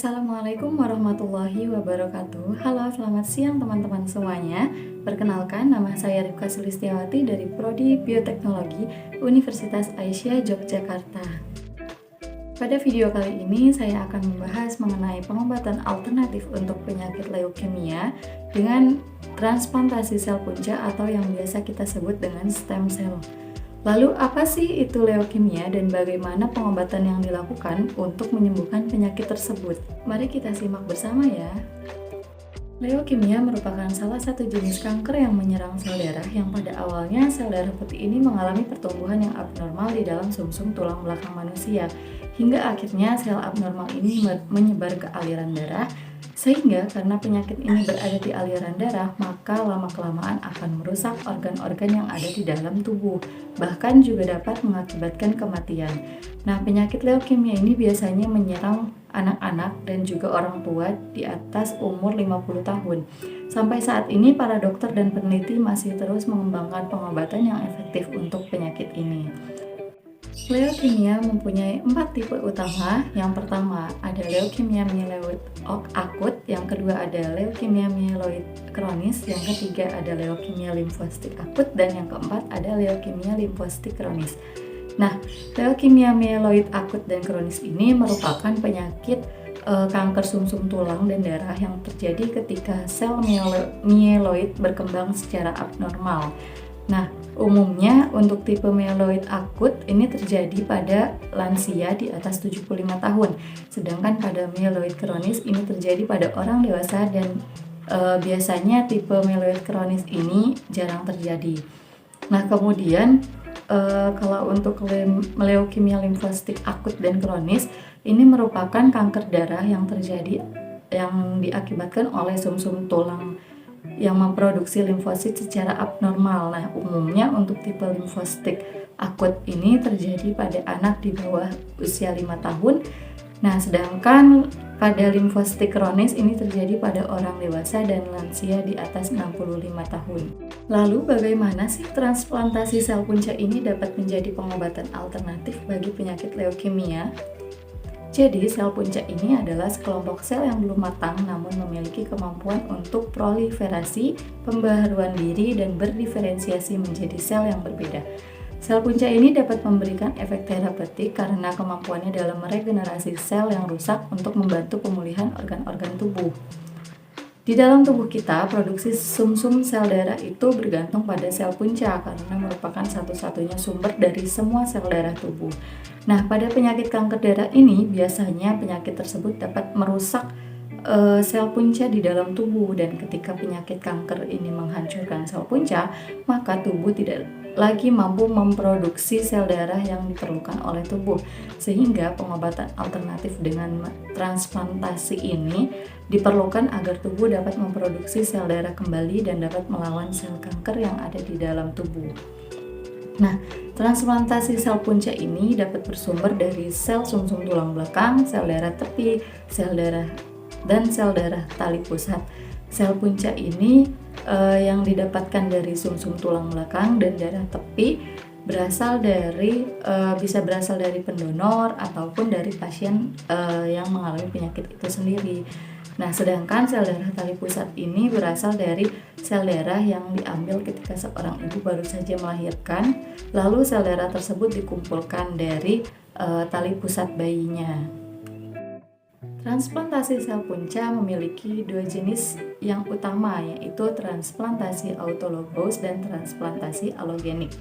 Assalamualaikum warahmatullahi wabarakatuh. Halo, selamat siang teman-teman semuanya. Perkenalkan, nama saya Rifka Sulistiawati dari Prodi Bioteknologi Universitas Aisyah Yogyakarta. Pada video kali ini, saya akan membahas mengenai pengobatan alternatif untuk penyakit leukemia dengan transplantasi sel punca atau yang biasa kita sebut dengan stem cell. Lalu apa sih itu leukemia dan bagaimana pengobatan yang dilakukan untuk menyembuhkan penyakit tersebut? Mari kita simak bersama ya. Leukemia merupakan salah satu jenis kanker yang menyerang sel darah yang pada awalnya sel darah putih ini mengalami pertumbuhan yang abnormal di dalam sumsum tulang belakang manusia hingga akhirnya sel abnormal ini menyebar ke aliran darah. Sehingga karena penyakit ini berada di aliran darah, maka lama-kelamaan akan merusak organ-organ yang ada di dalam tubuh, bahkan juga dapat mengakibatkan kematian. Nah, penyakit leukemia ini biasanya menyerang anak-anak dan juga orang tua di atas umur 50 tahun. Sampai saat ini, para dokter dan peneliti masih terus mengembangkan pengobatan yang efektif untuk penyakit ini. Leukemia mempunyai 4 tipe utama. Yang pertama ada leukemia mieloid akut, yang kedua ada leukemia mieloid kronis, yang ketiga ada leukemia limfositik akut, dan yang keempat ada leukemia limfositik kronis. Nah, leukemia mieloid akut dan kronis ini merupakan penyakit kanker sumsum tulang dan darah yang terjadi ketika sel mieloid berkembang secara abnormal. Nah, umumnya untuk tipe mieloid akut ini terjadi pada lansia di atas 75 tahun. Sedangkan pada mieloid kronis ini terjadi pada orang dewasa dan biasanya tipe mieloid kronis ini jarang terjadi. Nah, kemudian kalau untuk leukemia limfositik akut dan kronis ini merupakan kanker darah yang diakibatkan oleh sumsum tulang yang memproduksi limfosit secara abnormal. Nah, umumnya untuk tipe limfositik akut ini terjadi pada anak di bawah usia 5 tahun. Nah, sedangkan pada limfositik kronis ini terjadi pada orang dewasa dan lansia di atas 65 tahun. Lalu bagaimana sih transplantasi sel punca ini dapat menjadi pengobatan alternatif bagi penyakit leukemia? Jadi, sel punca ini adalah sekelompok sel yang belum matang namun memiliki kemampuan untuk proliferasi, pembaharuan diri, dan berdiferensiasi menjadi sel yang berbeda. Sel punca ini dapat memberikan efek terapeutik karena kemampuannya dalam meregenerasi sel yang rusak untuk membantu pemulihan organ-organ tubuh. Di dalam tubuh kita, produksi sumsum sel darah itu bergantung pada sel punca karena merupakan satu-satunya sumber dari semua sel darah tubuh. Nah, pada penyakit kanker darah ini, biasanya penyakit tersebut dapat merusak sel punca di dalam tubuh, dan ketika penyakit kanker ini menghancurkan sel punca, maka tubuh tidak lagi mampu memproduksi sel darah yang diperlukan oleh tubuh, sehingga pengobatan alternatif dengan transplantasi ini diperlukan agar tubuh dapat memproduksi sel darah kembali dan dapat melawan sel kanker yang ada di dalam tubuh. Nah, transplantasi sel punca ini dapat bersumber dari sel sumsum tulang belakang, sel darah tepi, sel darah dan sel darah tali pusat. Sel punca ini yang didapatkan dari sumsum tulang belakang dan darah tepi bisa berasal dari pendonor ataupun dari pasien yang mengalami penyakit itu sendiri. Nah, sedangkan sel darah tali pusat ini berasal dari sel darah yang diambil ketika seorang ibu baru saja melahirkan, lalu sel darah tersebut dikumpulkan dari tali pusat bayinya. Transplantasi sel punca memiliki 2 jenis yang utama, yaitu transplantasi autologous dan transplantasi allogenik.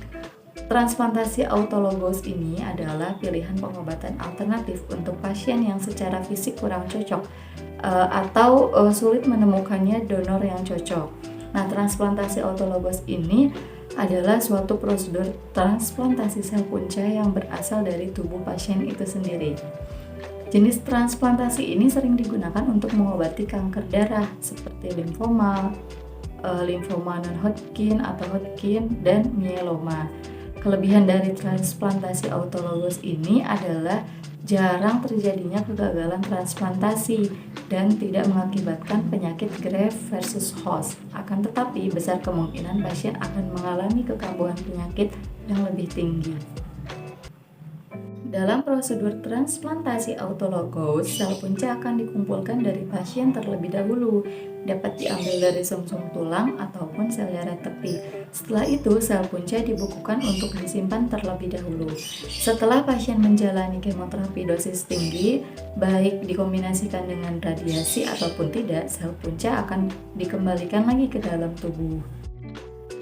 Transplantasi autologous ini adalah pilihan pengobatan alternatif untuk pasien yang secara fisik kurang cocok atau sulit menemukannya donor yang cocok. Nah, transplantasi autologous ini adalah suatu prosedur transplantasi sel punca yang berasal dari tubuh pasien itu sendiri. Jenis transplantasi ini sering digunakan untuk mengobati kanker darah seperti limfoma, limfoma non-Hodgkin atau Hodgkin, dan myeloma. Kelebihan dari transplantasi autologous ini adalah jarang terjadinya kegagalan transplantasi dan tidak mengakibatkan penyakit graft versus host. Akan tetapi, besar kemungkinan pasien akan mengalami kekambuhan penyakit yang lebih tinggi. Dalam prosedur transplantasi autologous, sel punca akan dikumpulkan dari pasien terlebih dahulu, dapat diambil dari sumsum tulang ataupun sel darah tepi. Setelah itu, sel punca dibukukan untuk disimpan terlebih dahulu. Setelah pasien menjalani kemoterapi dosis tinggi, baik dikombinasikan dengan radiasi ataupun tidak, sel punca akan dikembalikan lagi ke dalam tubuh.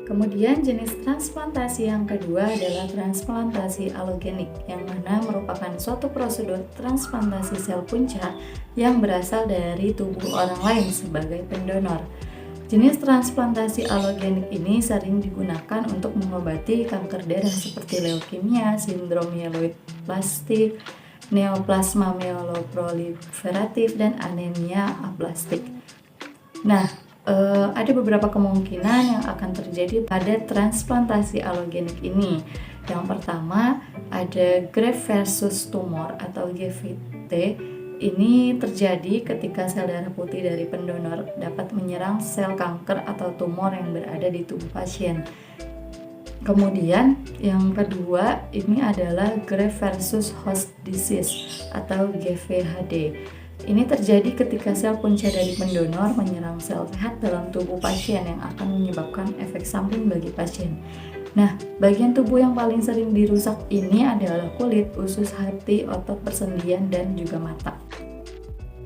Kemudian jenis transplantasi yang kedua adalah transplantasi alogenik, yang mana merupakan suatu prosedur transplantasi sel punca yang berasal dari tubuh orang lain sebagai pendonor. Jenis transplantasi alogenik ini sering digunakan untuk mengobati kanker darah seperti leukemia, sindrom myeloid plastik, neoplasma myeloproliferatif, dan anemia aplastik. Nah, ada beberapa kemungkinan yang akan terjadi pada transplantasi alogenik ini. Yang pertama, ada graft versus tumor atau GVT. Ini terjadi ketika sel darah putih dari pendonor dapat menyerang sel kanker atau tumor yang berada di tubuh pasien. Kemudian yang kedua ini adalah graft versus host disease atau GVHD. Ini terjadi ketika sel punca dari pendonor menyerang sel sehat dalam tubuh pasien yang akan menyebabkan efek samping bagi pasien. Nah, bagian tubuh yang paling sering dirusak ini adalah kulit, usus, hati, otot persendian, dan juga mata.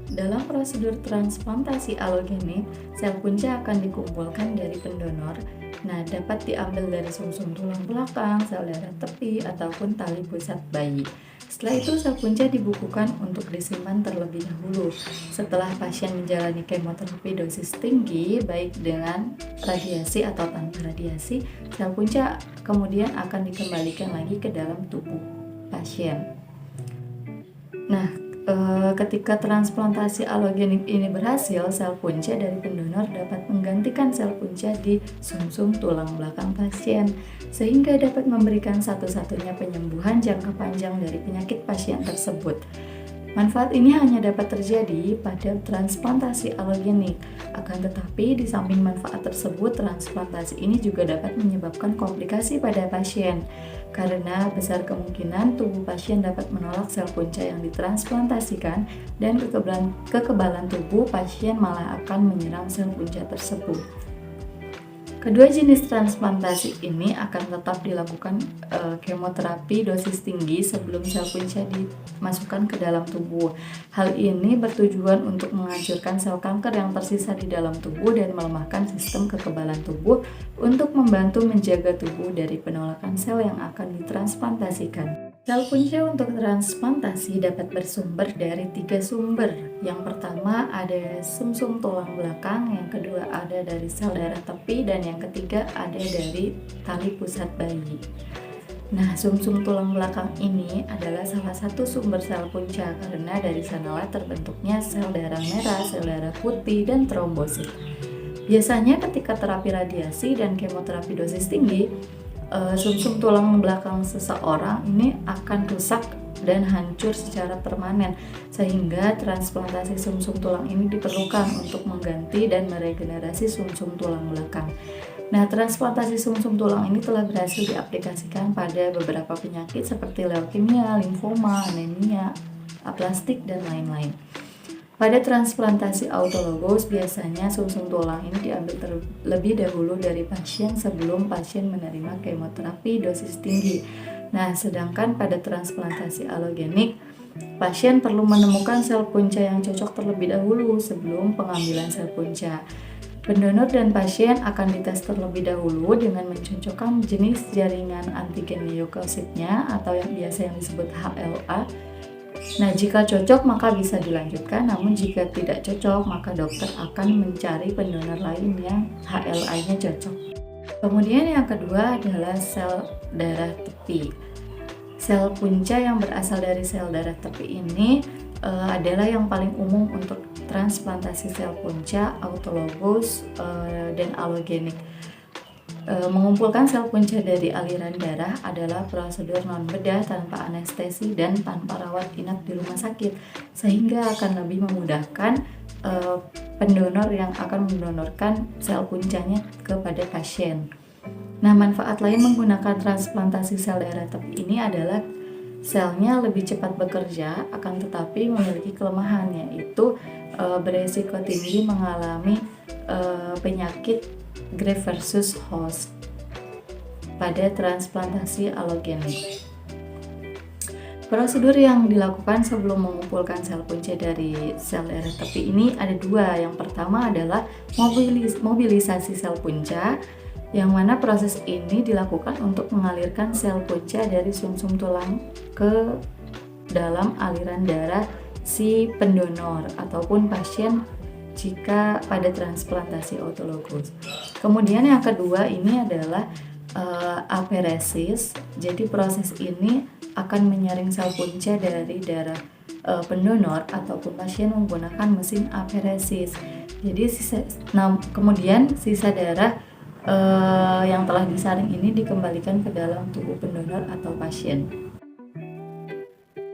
Dalam prosedur transplantasi alogenik, sel punca akan dikumpulkan dari pendonor. Nah, dapat diambil dari sumsum tulang belakang, sel darah tepi, ataupun tali pusat bayi. Setelah itu, sel punca dibukukan untuk disimpan terlebih dahulu. Setelah pasien menjalani kemoterapi dosis tinggi, baik dengan radiasi atau tanpa radiasi, sel punca kemudian akan dikembalikan lagi ke dalam tubuh pasien. Nah, ketika transplantasi alogenik ini berhasil, sel punca dari pendonor dapat menggantikan sel punca di sumsum tulang belakang pasien, sehingga dapat memberikan satu-satunya penyembuhan jangka panjang dari penyakit pasien tersebut. Manfaat ini hanya dapat terjadi pada transplantasi alogenik. Akan tetapi, di samping manfaat tersebut, transplantasi ini juga dapat menyebabkan komplikasi pada pasien, karena besar kemungkinan tubuh pasien dapat menolak sel punca yang ditransplantasikan dan kekebalan tubuh pasien malah akan menyerang sel punca tersebut. Kedua jenis transplantasi ini akan tetap dilakukan kemoterapi dosis tinggi sebelum sel punca dimasukkan ke dalam tubuh. Hal ini bertujuan untuk menghancurkan sel kanker yang tersisa di dalam tubuh dan melemahkan sistem kekebalan tubuh untuk membantu menjaga tubuh dari penolakan sel yang akan ditransplantasikan. Sel punca untuk transplantasi dapat bersumber dari 3 sumber. Yang pertama ada sumsum tulang belakang, yang kedua ada dari sel darah tepi, dan yang ketiga ada dari tali pusat bayi. Nah, sumsum tulang belakang ini adalah salah satu sumber sel punca karena dari sanalah terbentuknya sel darah merah, sel darah putih, dan trombosit. Biasanya ketika terapi radiasi dan kemoterapi dosis tinggi, sumsum tulang belakang seseorang ini akan rusak dan hancur secara permanen, sehingga transplantasi sumsum tulang ini diperlukan untuk mengganti dan meregenerasi sumsum tulang belakang. Nah, transplantasi sumsum tulang ini telah berhasil diaplikasikan pada beberapa penyakit seperti leukemia, limfoma, anemia aplastik, dan lain-lain. Pada transplantasi autologous, biasanya sumsum tulang ini diambil terlebih dahulu dari pasien sebelum pasien menerima kemoterapi dosis tinggi. Nah, sedangkan pada transplantasi alogenik, pasien perlu menemukan sel punca yang cocok terlebih dahulu sebelum pengambilan sel punca. Pendonor dan pasien akan dites terlebih dahulu dengan mencocokkan jenis jaringan antigen leukositnya atau yang biasa disebut HLA. Nah, jika cocok maka bisa dilanjutkan, namun jika tidak cocok maka dokter akan mencari pendonor lain yang HLA-nya cocok. Kemudian yang kedua adalah sel darah tepi. Sel punca yang berasal dari sel darah tepi ini adalah yang paling umum untuk transplantasi sel punca autologous dan alogenik. Mengumpulkan sel punca dari aliran darah adalah prosedur non-bedah tanpa anestesi dan tanpa rawat inap di rumah sakit, sehingga akan lebih memudahkan pendonor yang akan mendonorkan sel puncanya kepada pasien. Nah, manfaat lain menggunakan transplantasi sel darah tepi ini adalah selnya lebih cepat bekerja, akan tetapi memiliki kelemahan, yaitu beresiko tinggi mengalami penyakit graft versus host pada transplantasi allogenik. Prosedur yang dilakukan sebelum mengumpulkan sel punca dari sel darah tepi ini ada dua. Yang pertama adalah mobilisasi sel punca, yang mana proses ini dilakukan untuk mengalirkan sel punca dari sumsum tulang ke dalam aliran darah si pendonor ataupun pasien jika pada transplantasi autologus. Kemudian yang kedua ini adalah aferesis. Jadi proses ini akan menyaring sel punca dari darah pendonor ataupun pasien menggunakan mesin aferesis. Jadi kemudian sisa darah yang telah disaring ini dikembalikan ke dalam tubuh pendonor atau pasien.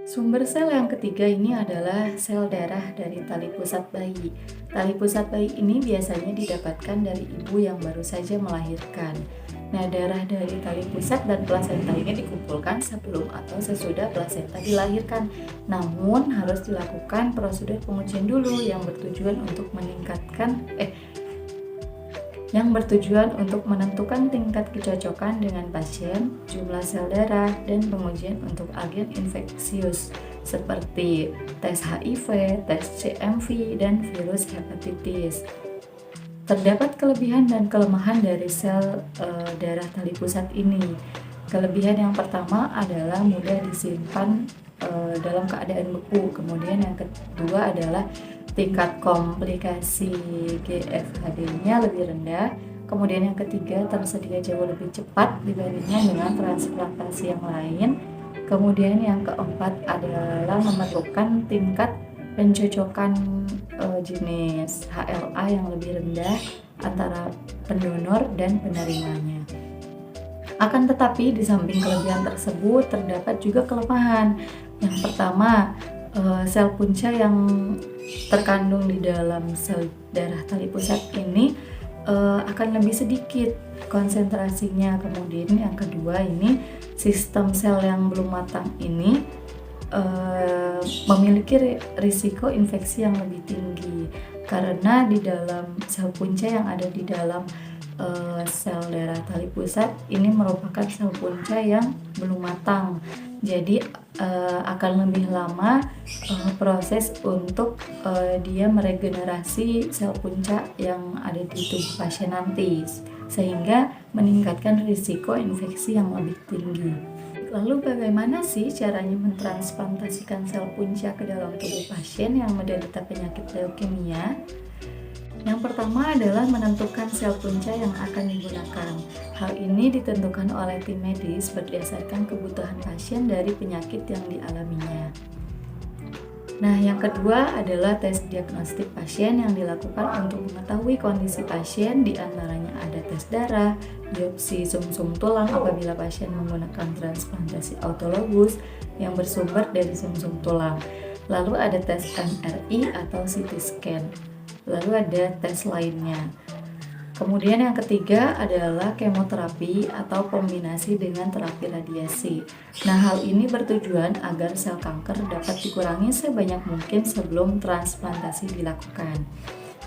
Sumber sel yang ketiga ini adalah sel darah dari tali pusat bayi. Tali pusat bayi ini biasanya didapatkan dari ibu yang baru saja melahirkan. Nah, darah dari tali pusat dan plasenta ini dikumpulkan sebelum atau sesudah plasenta dilahirkan. Namun harus dilakukan prosedur pengujian dulu yang bertujuan untuk menentukan tingkat kecocokan dengan pasien, jumlah sel darah, dan pengujian untuk agen infeksius seperti tes HIV, tes CMV, dan virus hepatitis. Terdapat kelebihan dan kelemahan dari sel darah tali pusat ini. Kelebihan yang pertama adalah mudah disimpan dalam keadaan beku. Kemudian yang kedua adalah tingkat komplikasi GVHD-nya lebih rendah. Kemudian yang ketiga, tersedia jauh lebih cepat dibandingkan dengan transplantasi yang lain. Kemudian yang keempat adalah memerlukan tingkat pencocokan jenis HLA yang lebih rendah antara pendonor dan penerimanya. Akan tetapi di samping kelebihan tersebut terdapat juga kelemahan. Yang pertama, sel punca yang terkandung di dalam sel darah tali pusat ini akan lebih sedikit konsentrasinya. Kemudian yang kedua ini sistem sel yang belum matang ini memiliki risiko infeksi yang lebih tinggi karena di dalam sel punca yang ada di dalam sel darah tali pusat ini merupakan sel punca yang belum matang. Jadi akan lebih lama proses untuk dia meregenerasi sel punca yang ada di tubuh pasien nanti, sehingga meningkatkan risiko infeksi yang lebih tinggi. Lalu bagaimana sih caranya mentransplantasikan sel punca ke dalam tubuh pasien yang menderita penyakit leukemia? Yang pertama adalah menentukan sel punca yang akan digunakan. Hal ini ditentukan oleh tim medis berdasarkan kebutuhan pasien dari penyakit yang dialaminya. Nah, yang kedua adalah tes diagnostik pasien yang dilakukan untuk mengetahui kondisi pasien, diantaranya ada tes darah, biopsi sumsum tulang apabila pasien menggunakan transplantasi autologus yang bersumber dari sumsum tulang. Lalu ada tes MRI atau CT scan. Lalu ada tes lainnya. Kemudian yang ketiga adalah kemoterapi atau kombinasi dengan terapi radiasi. Nah, hal ini bertujuan agar sel kanker dapat dikurangi sebanyak mungkin sebelum transplantasi dilakukan.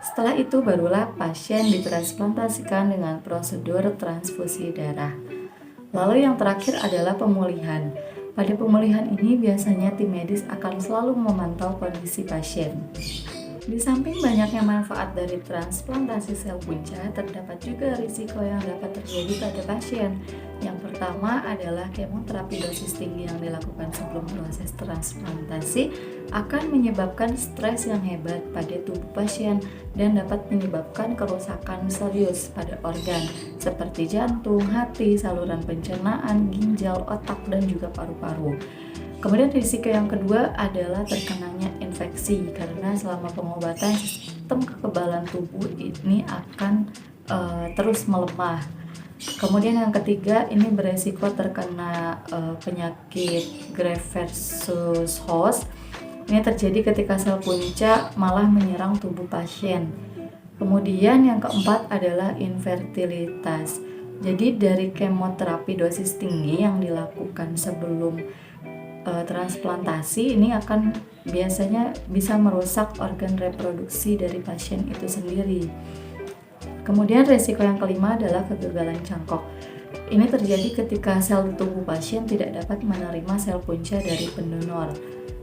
Setelah itu barulah pasien ditransplantasikan dengan prosedur transfusi darah. Lalu yang terakhir adalah pemulihan. Pada pemulihan ini biasanya tim medis akan selalu memantau kondisi pasien. Di samping banyaknya manfaat dari transplantasi sel punca, terdapat juga risiko yang dapat terjadi pada pasien. Yang pertama adalah kemoterapi dosis tinggi yang dilakukan sebelum proses transplantasi akan menyebabkan stres yang hebat pada tubuh pasien dan dapat menyebabkan kerusakan serius pada organ seperti jantung, hati, saluran pencernaan, ginjal, otak, dan juga paru-paru. Kemudian risiko yang kedua adalah terkenanya infeksi karena selama pengobatan sistem kekebalan tubuh ini akan terus melemah. Kemudian yang ketiga ini beresiko terkena penyakit graft versus host. Ini terjadi ketika sel punca malah menyerang tubuh pasien. Kemudian yang keempat adalah infertilitas. Jadi dari kemoterapi dosis tinggi yang dilakukan sebelum transplantasi ini akan biasanya bisa merusak organ reproduksi dari pasien itu sendiri. Kemudian resiko yang kelima adalah kegagalan cangkok. Ini terjadi ketika sel tubuh pasien tidak dapat menerima sel punca dari pendonor,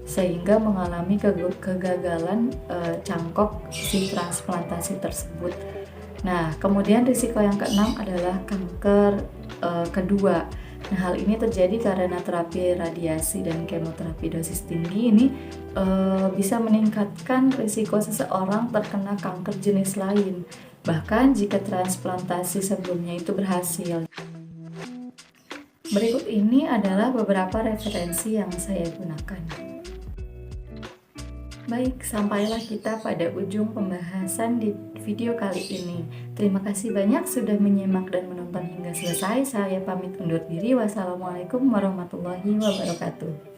sehingga mengalami kegagalan cangkok si transplantasi tersebut. Nah, kemudian risiko yang keenam adalah kanker kedua. Nah, hal ini terjadi karena terapi radiasi dan kemoterapi dosis tinggi ini bisa meningkatkan risiko seseorang terkena kanker jenis lain, bahkan jika transplantasi sebelumnya itu berhasil. Berikut ini adalah beberapa referensi yang saya gunakan. Baik, sampailah kita pada ujung pembahasan di video kali ini. Terima kasih banyak sudah menyimak dan menonton hingga selesai. Saya pamit undur diri. Wassalamualaikum warahmatullahi wabarakatuh.